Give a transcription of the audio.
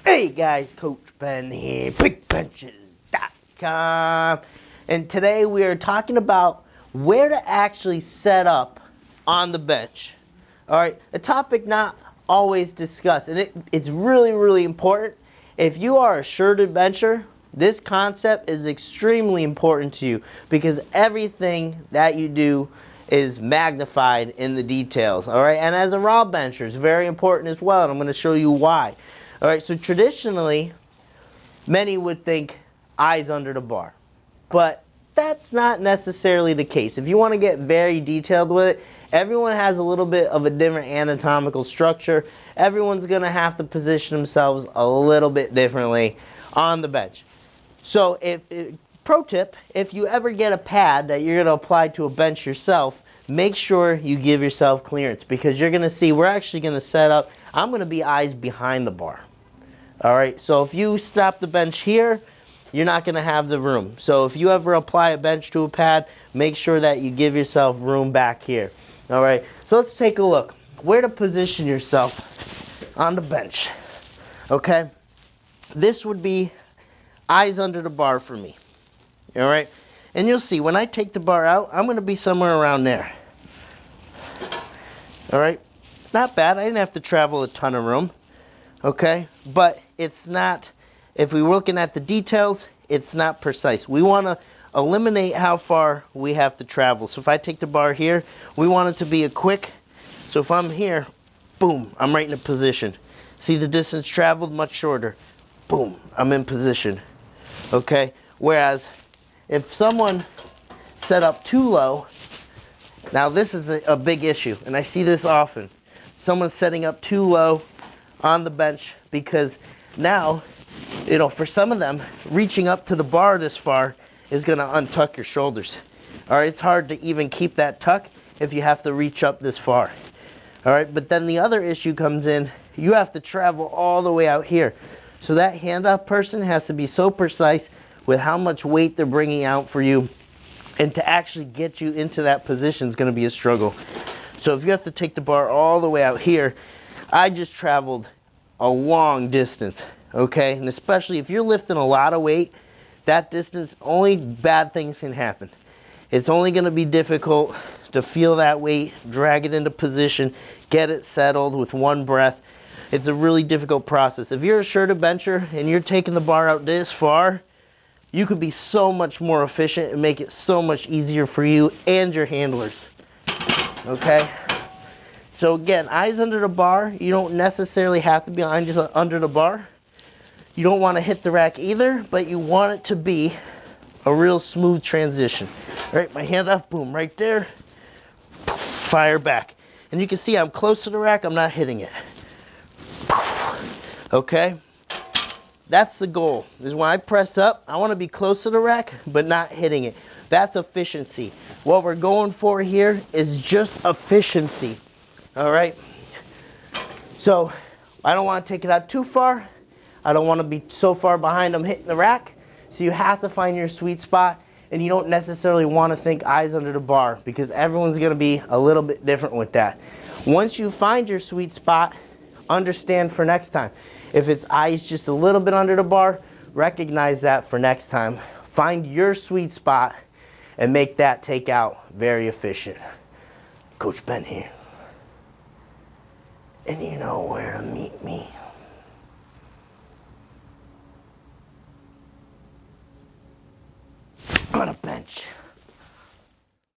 Hey guys, Coach Ben here, bigbenchas.com, and today we are talking about where to actually set up on the bench. Alright, a topic not always discussed, and it's really important. If you are a shirted bencher, this concept is extremely important to you because everything that you do is magnified in the details. Alright, and as a raw bencher, it's very important as well, and I'm going to show you why. Alright, so traditionally, many would think eyes under the bar, but that's not necessarily the case. If you want to get very detailed with it, everyone has a little bit of a different anatomical structure. Everyone's going to have to position themselves a little bit differently on the bench. So, pro tip, if you ever get a pad that you're going to apply to a bench yourself, make sure you give yourself clearance because you're going to see we're actually going to set up, I'm going to be eyes behind the bar. Alright, so if you stop the bench here, you're not going to have the room. So if you ever apply a bench to a pad, make sure that you give yourself room back here. Alright, so let's take a look. Where to position yourself on the bench. Okay, this would be eyes under the bar for me. Alright, and you'll see when I take the bar out, I'm going to be somewhere around there. Alright, not bad. I didn't have to travel a ton of room. Okay, but it's not, if we're looking at the details, it's not precise. We want to eliminate how far we have to travel. So if I take the bar here, we want it to be a quick, so if I'm here, boom, I'm right in a position. See the distance traveled, much shorter. Boom, I'm in position. Okay, whereas if someone set up too low, now this is a big issue, and I see this often. Someone's setting up too low on the bench because now, you know, for some of them, reaching up to the bar this far is going to untuck your shoulders. Alright, it's hard to even keep that tuck if you have to reach up this far. Alright, but then the other issue comes in, you have to travel all the way out here. So that handoff person has to be so precise with how much weight they're bringing out for you, and to actually get you into that position is going to be a struggle. So if you have to take the bar all the way out here, I just traveled a long distance, okay? And especially if you're lifting a lot of weight, that distance, only bad things can happen. It's only going to be difficult to feel that weight, drag it into position, get it settled with one breath. It's a really difficult process. If you're a shirted bencher and you're taking the bar out this far, you could be so much more efficient and make it so much easier for you and your handlers, okay? So again, eyes under the bar. You don't necessarily have to be under the bar. You don't want to hit the rack either, but you want it to be a real smooth transition. All right, my hand up, boom, right there. Fire back. And you can see I'm close to the rack, I'm not hitting it. Okay? That's the goal, is when I press up, I want to be close to the rack, but not hitting it. That's efficiency. What we're going for here is just efficiency. Alright, so I don't want to take it out too far. I don't want to be so far behind I'm hitting the rack. So you have to find your sweet spot, and you don't necessarily want to think eyes under the bar because everyone's going to be a little bit different with that. Once you find your sweet spot, understand for next time. If it's eyes just a little bit under the bar, recognize that for next time. Find your sweet spot and make that takeout very efficient. Coach Ben here. And you know where to meet me. On a bench.